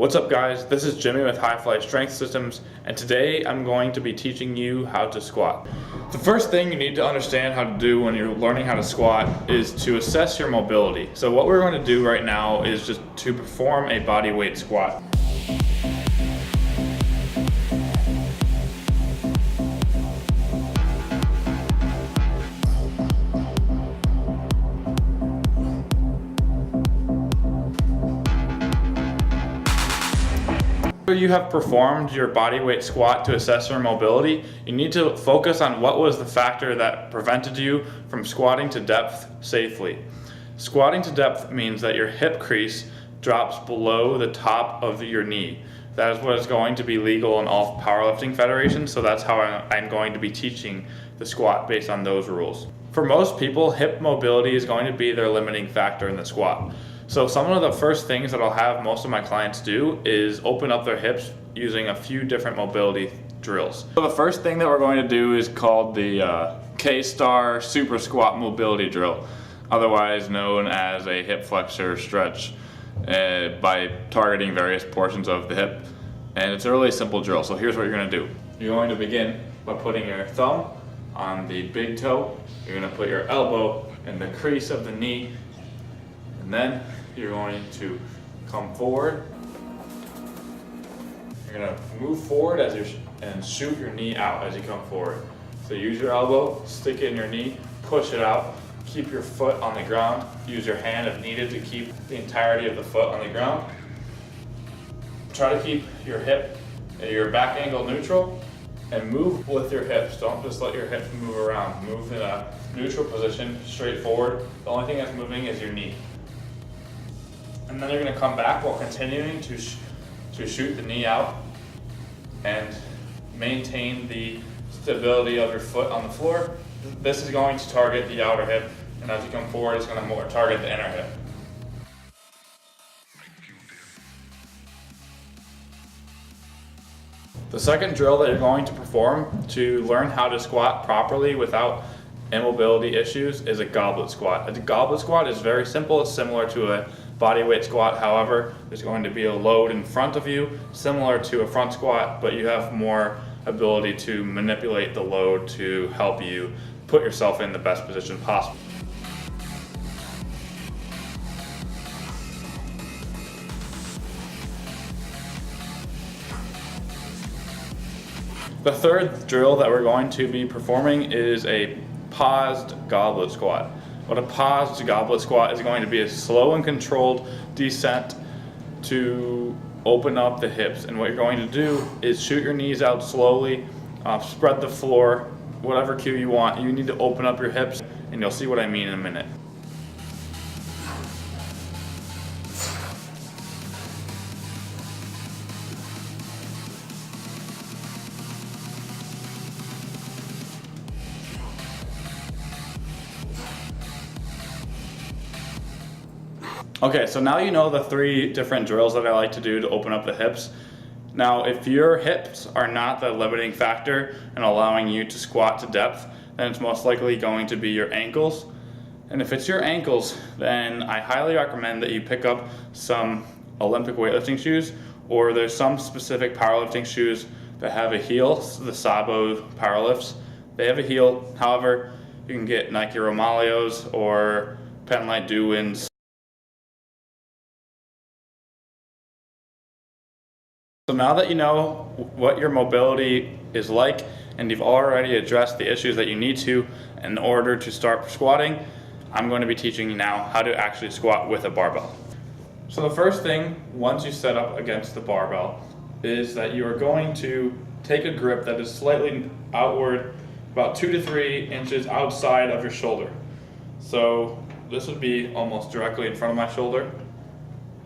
What's up guys, this is Jimmy with Hifly Strength Systems, and today I'm going to be teaching you how to squat. The first thing you need to understand how to do when you're learning how to squat is to assess your mobility. So what we're going to do right now is just to perform a body weight squat. After you have performed your body weight squat to assess your mobility, you need to focus on what was the factor that prevented you from squatting to depth safely. Squatting to depth means that your hip crease drops below the top of your knee. That is what is going to be legal in all powerlifting federations, so that's how I'm going to be teaching the squat based on those rules. For most people, hip mobility is going to be their limiting factor in the squat. So some of the first things that I'll have most of my clients do is open up their hips using a few different mobility drills. So the first thing that we're going to do is called the K-Star Super Squat Mobility Drill, otherwise known as a hip flexor stretch, by targeting various portions of the hip. And it's a really simple drill. So here's what you're going to do. You're going to begin by putting your thumb on the big toe. You're going to put your elbow in the crease of the knee, and then you're going to come forward. You're going to move forward and shoot your knee out as you come forward. So use your elbow, stick it in your knee, push it out, keep your foot on the ground. Use your hand if needed to keep the entirety of the foot on the ground. Try to keep your back angle neutral and move with your hips. Don't just let your hips move around. Move in a neutral position, straight forward. The only thing that's moving is your knee. And then you're going to come back while continuing to shoot the knee out and maintain the stability of your foot on the floor. This is going to target the outer hip, and as you come forward, it's going to more target the inner hip. The second drill that you're going to perform to learn how to squat properly without immobility issues is a goblet squat. A goblet squat is very simple. It's similar to a body weight squat. However, there's going to be a load in front of you, similar to a front squat, but you have more ability to manipulate the load to help you put yourself in the best position possible. The third drill that we're going to be performing is a paused goblet squat. What a paused goblet squat is going to be a slow and controlled descent to open up the hips. And what you're going to do is shoot your knees out slowly, spread the floor, whatever cue you want. You need to open up your hips, and you'll see what I mean in a minute. Okay, so now you know the three different drills that I like to do to open up the hips. Now, if your hips are not the limiting factor in allowing you to squat to depth, then it's most likely going to be your ankles. And if it's your ankles, then I highly recommend that you pick up some Olympic weightlifting shoes, or there's some specific powerlifting shoes that have a heel, the Sabo Powerlifts. They have a heel. However, you can get Nike Romaleos or Penlight Dewins. So now that you know what your mobility is like and you've already addressed the issues that you need to in order to start squatting, I'm going to be teaching you now how to actually squat with a barbell. So the first thing, once you set up against the barbell, is that you are going to take a grip that is slightly outward, about 2 to 3 inches outside of your shoulder. So this would be almost directly in front of my shoulder,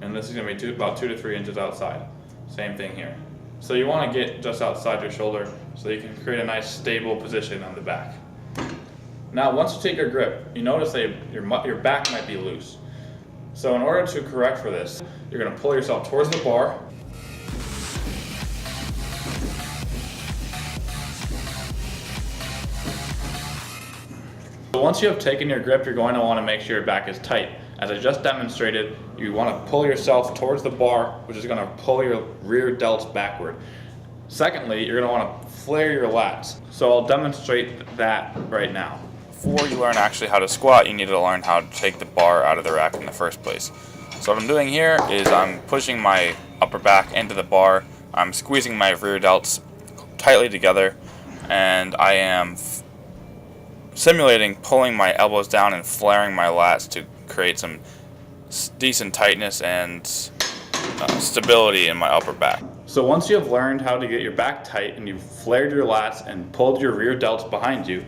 and this is going to be about 2 to 3 inches outside. Same thing here. So you want to get just outside your shoulder so you can create a nice stable position on the back. Now once you take your grip, you notice that your back might be loose. So in order to correct for this, you're going to pull yourself towards the bar. So once you have taken your grip, you're going to want to make sure your back is tight. As I just demonstrated, you want to pull yourself towards the bar, which is going to pull your rear delts backward. Secondly, you're going to want to flare your lats. So I'll demonstrate that right now. Before you learn actually how to squat, you need to learn how to take the bar out of the rack in the first place. So what I'm doing here is I'm pushing my upper back into the bar, I'm squeezing my rear delts tightly together, and I am simulating pulling my elbows down and flaring my lats to create some decent tightness and stability in my upper back. So once you have learned how to get your back tight and you've flared your lats and pulled your rear delts behind you,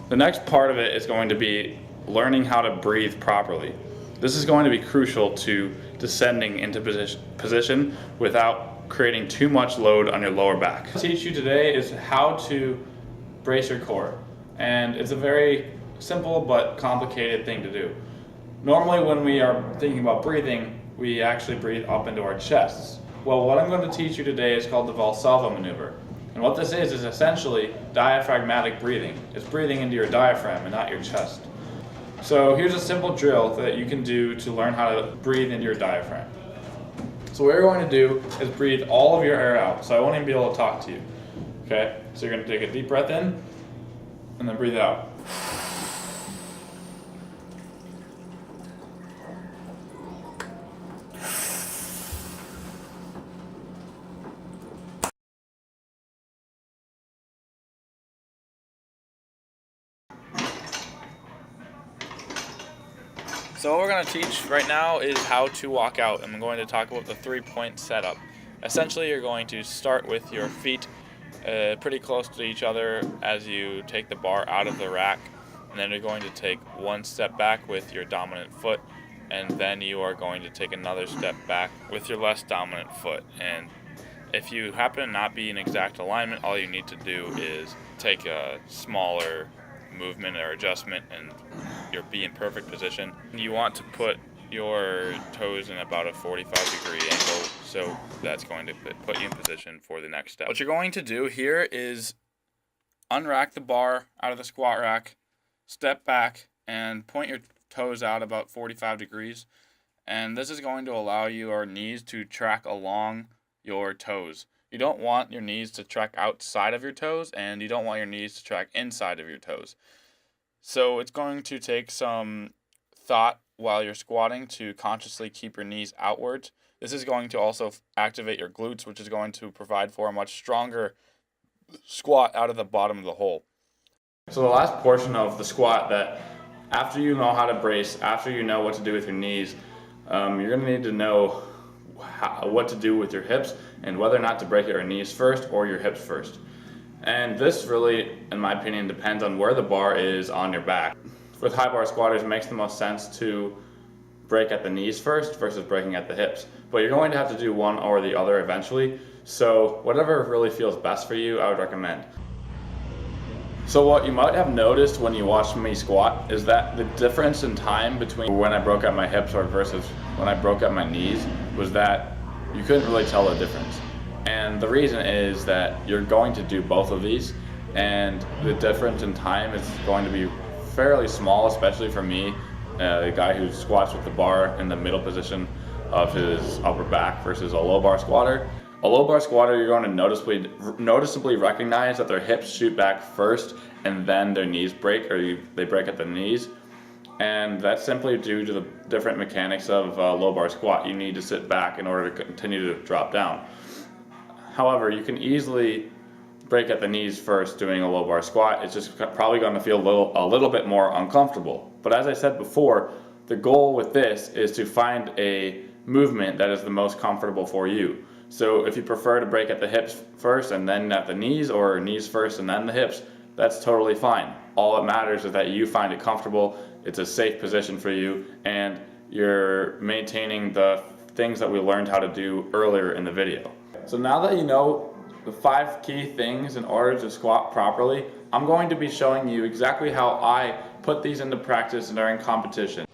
the next part of it is going to be learning how to breathe properly. This is going to be crucial to descending into position without creating too much load on your lower back. What I'll teach you today is how to brace your core. And it's a very simple but complicated thing to do. Normally when we are thinking about breathing, we actually breathe up into our chests. Well, what I'm going to teach you today is called the Valsalva Maneuver. And what this is essentially diaphragmatic breathing. It's breathing into your diaphragm and not your chest. So here's a simple drill that you can do to learn how to breathe into your diaphragm. So what you're going to do is breathe all of your air out, so I won't even be able to talk to you. Okay, so you're going to take a deep breath in, and then breathe out. So what we're going to teach right now is how to walk out, and I'm going to talk about the 3-point setup. Essentially, you're going to start with your feet pretty close to each other as you take the bar out of the rack, and then you're going to take one step back with your dominant foot, and then you are going to take another step back with your less dominant foot. And if you happen to not be in exact alignment, all you need to do is take a smaller movement or adjustment and you'll be in perfect position. You want to put your toes in about a 45-degree angle, so that's going to put you in position for the next step. What you're going to do here is unrack the bar out of the squat rack, step back, and point your toes out about 45 degrees. And this is going to allow your knees to track along your toes. You don't want your knees to track outside of your toes, and you don't want your knees to track inside of your toes. So it's going to take some thought while you're squatting to consciously keep your knees outwards. This is going to also activate your glutes, which is going to provide for a much stronger squat out of the bottom of the hole. So the last portion of the squat, that after you know how to brace, after you know what to do with your knees, you're going to need to know what to do with your hips and whether or not to break your knees first or your hips first. And this really, in my opinion, depends on where the bar is on your back. With high bar squatters, it makes the most sense to break at the knees first versus breaking at the hips. But you're going to have to do one or the other eventually. So whatever really feels best for you, I would recommend. So what you might have noticed when you watched me squat is that the difference in time between when I broke at my hips or versus when I broke at my knees was that you couldn't really tell the difference. And the reason is that you're going to do both of these, and the difference in time is going to be fairly small, especially for me, the guy who squats with the bar in the middle position of his upper back versus a low bar squatter. A low bar squatter, you're going to noticeably recognize that their hips shoot back first and then their knees break, or they break at the knees. And that's simply due to the different mechanics of low bar squat. You need to sit back in order to continue to drop down. However, you can easily break at the knees first doing a low bar squat. It's just probably going to feel a little bit more uncomfortable. But as I said before, the goal with this is to find a movement that is the most comfortable for you. So if you prefer to break at the hips first and then at the knees, or knees first and then the hips, that's totally fine. All that matters is that you find it comfortable, it's a safe position for you, and you're maintaining the things that we learned how to do earlier in the video. So now that you know the 5 key things in order to squat properly, I'm going to be showing you exactly how I put these into practice during competition.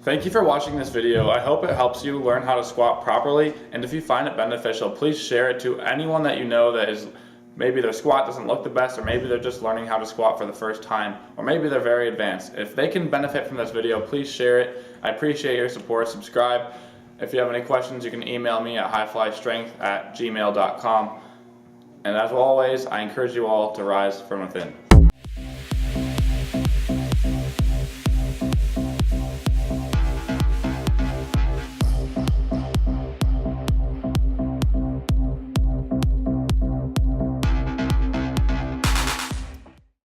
Thank you for watching this video. I hope it helps you learn how to squat properly, and if you find it beneficial, please share it to anyone that you know that is maybe their squat doesn't look the best, or maybe they're just learning how to squat for the first time, or maybe they're very advanced. If they can benefit from this video, please share it. I appreciate your support. Subscribe. If you have any questions, you can email me at hiflystrength@gmail.com. And as always, I encourage you all to rise from within.